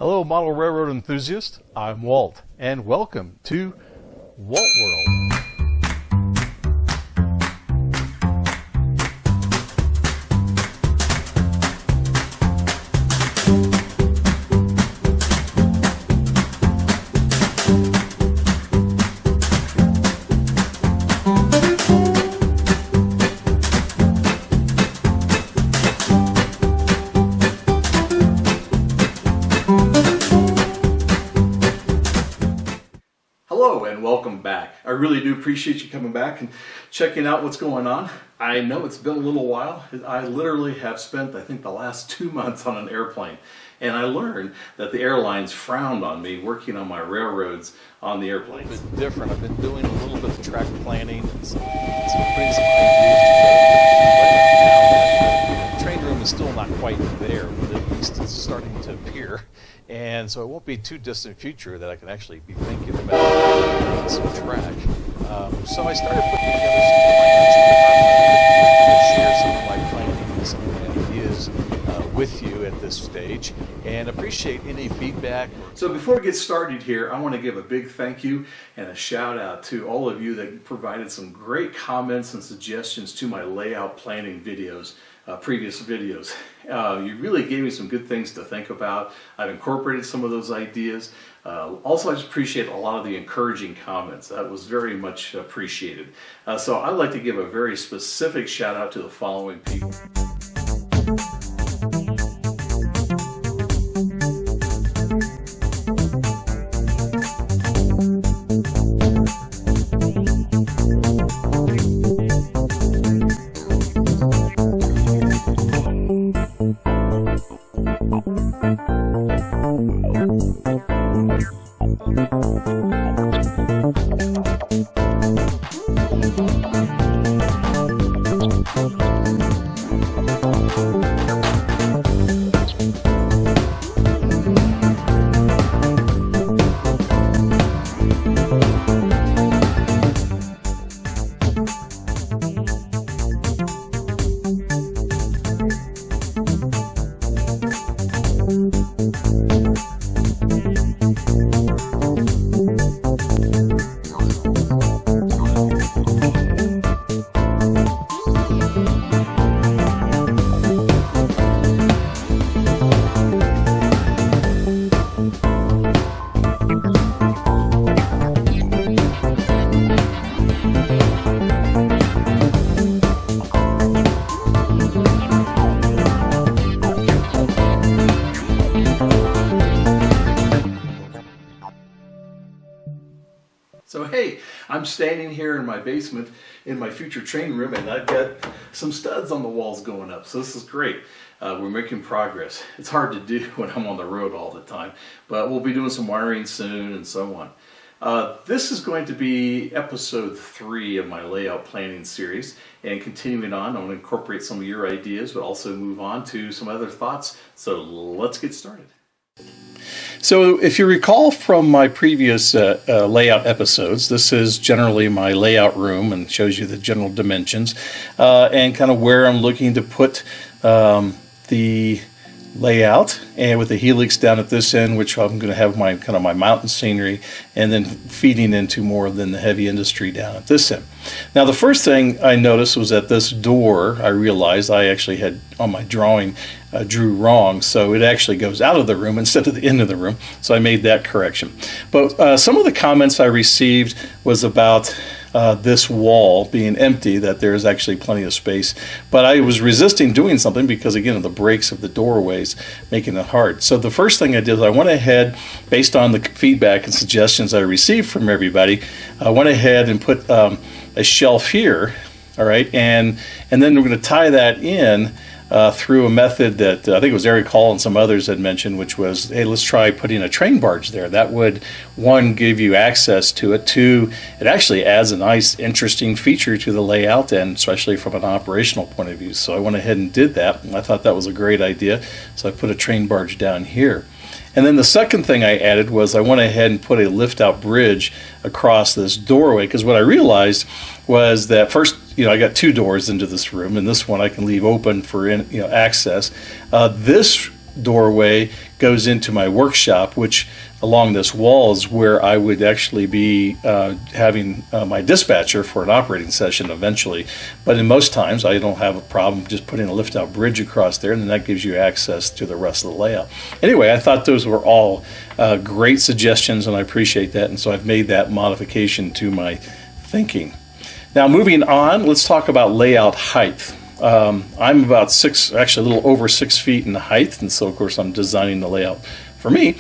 Hello, model railroad enthusiast. I'm Walt, and welcome to WaltWorld. Hello and welcome back. I really do appreciate you coming back and checking out what's going on. I know it's been a little while. I literally have spent, I think, the last 2 months on an airplane. And I learned that the airlines frowned on me working on my railroads on the airplanes. It's different. I've been doing a little bit of track planning and some putting some ideas together. The train room is still not quite there, but at least it's starting to appear. And so it won't be too distant future that I can actually be thinking about some track. So I started putting together some plans to share some of my planning and some of my ideas with you at this stage, and appreciate any feedback. So before we get started here, I want to give a big thank you and a shout out to all of you that provided some great comments and suggestions to my layout planning videos. Previous videos. You really gave me some good things to think about. I've incorporated some of those ideas. Also, I just appreciate a lot of the encouraging comments. That was very much appreciated. So I'd like to give a very specific shout out to the following people. So hey, I'm standing here in my basement in my future train room, and I've got some studs on the walls going up. So this is great. We're making progress. It's hard to do when I'm on the road all the time, but we'll be doing some wiring soon and so on. This is going to be episode 3 of my layout planning series, and continuing on, I want to incorporate some of your ideas, but also move on to some other thoughts. So let's get started. So if you recall from my previous layout episodes, this is generally my layout room and shows you the general dimensions and kind of where I'm looking to put the layout, and with the helix down at this end, which I'm going to have my kind of my mountain scenery, and then feeding into more than the heavy industry down at this end. Now the first thing I noticed was that this door, I realized I actually had on my drawing drew wrong, so it actually goes out of the room instead of the end of the room, so I made that correction. But some of the comments I received was about this wall being empty, that there's actually plenty of space, but I was resisting doing something because, again, of the breaks of the doorways making it hard. So the first thing I did is I went ahead, based on the feedback and suggestions I received from everybody, I went ahead and put a shelf here, all right, and then we're going to tie that in through a method that I think it was Eric Hall and some others had mentioned, which was, hey, let's try putting a train barge there. That would, one, give you access to it. Two, it actually adds a nice, interesting feature to the layout, and especially from an operational point of view. So I went ahead and did that, and I thought that was a great idea. So I put a train barge down here. And then the second thing I added was I went ahead and put a lift-out bridge across this doorway, because what I realized was that first, I got 2 doors into this room, and this one I can leave open for access. This doorway goes into my workshop, which along this wall is where I would actually be having my dispatcher for an operating session eventually. But in most times, I don't have a problem just putting a lift-out bridge across there, and then that gives you access to the rest of the layout. Anyway, I thought those were all great suggestions, and I appreciate that, and so I've made that modification to my thinking. Now, moving on, let's talk about layout height. I'm about actually a little over 6 feet in height, and so of course I'm designing the layout for me.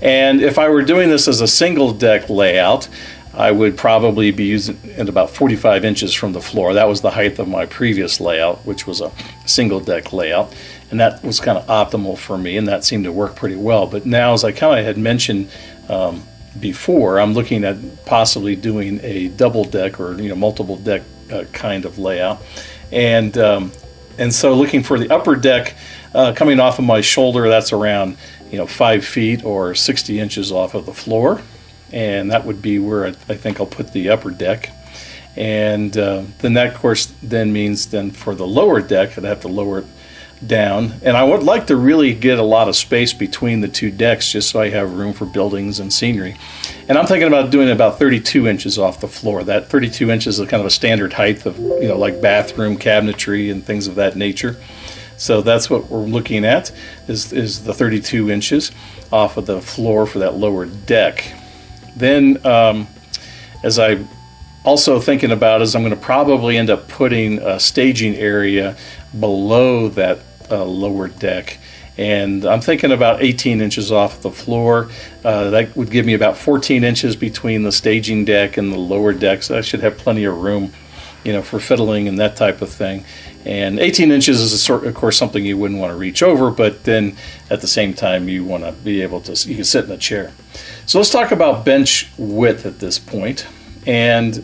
And if I were doing this as a single deck layout, I would probably be using it about 45 inches from the floor. That was the height of my previous layout, which was a single deck layout, and that was kind of optimal for me, and that seemed to work pretty well. But now, as I kind of had mentioned before, I'm looking at possibly doing a double deck or multiple deck kind of layout, and so looking for the upper deck coming off of my shoulder. That's around 5 feet or 60 inches off of the floor, and that would be where I think I'll put the upper deck. And then that, of course, then means for the lower deck, I'd have to lower it down, and I would like to really get a lot of space between the two decks just so I have room for buildings and scenery. And I'm thinking about doing about 32 inches off the floor. That 32 inches is kind of a standard height of like bathroom cabinetry and things of that nature. So that's what we're looking at is the 32 inches off of the floor for that lower deck. Then as I'm also thinking about is I'm going to probably end up putting a staging area below that lower deck, and I'm thinking about 18 inches off the floor. That would give me about 14 inches between the staging deck and the lower deck, so I should have plenty of room for fiddling and that type of thing. And 18 inches is of course something you wouldn't want to reach over, but then at the same time you want to be able to, you can sit in a chair. So let's talk about bench width at this point. And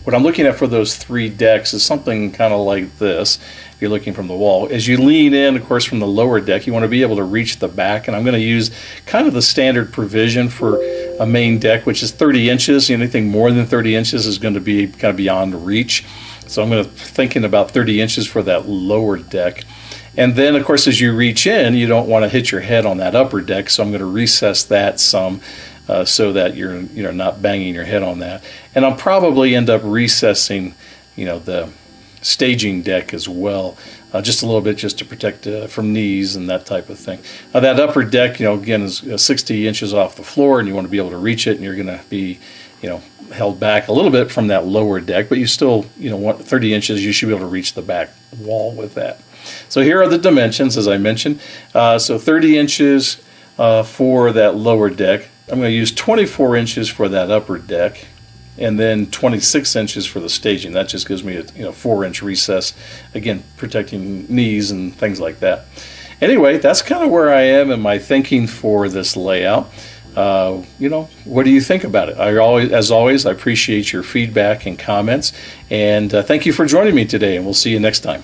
what I'm looking at for those 3 decks is something kind of like this. If you're looking from the wall, as you lean in, of course, from the lower deck, you want to be able to reach the back. And I'm going to use kind of the standard provision for a main deck, which is 30 inches. Anything more than 30 inches is going to be kind of beyond reach. So I'm going to thinking about 30 inches for that lower deck. And then, of course, as you reach in, you don't want to hit your head on that upper deck. So I'm going to recess that some. So that you're not banging your head on that. And I'll probably end up recessing the staging deck as well, just a little bit, just to protect from knees and that type of thing. That upper deck, again, is 60 inches off the floor, and you want to be able to reach it, and you're going to be held back a little bit from that lower deck, but you still want 30 inches. You should be able to reach the back wall with that. So here are the dimensions, as I mentioned. So 30 inches for that lower deck. I'm going to use 24 inches for that upper deck, and then 26 inches for the staging. That just gives me a 4-inch recess, again protecting knees and things like that. Anyway, that's kind of where I am in my thinking for this layout. What do you think about it? As always, I appreciate your feedback and comments, and thank you for joining me today, and we'll see you next time.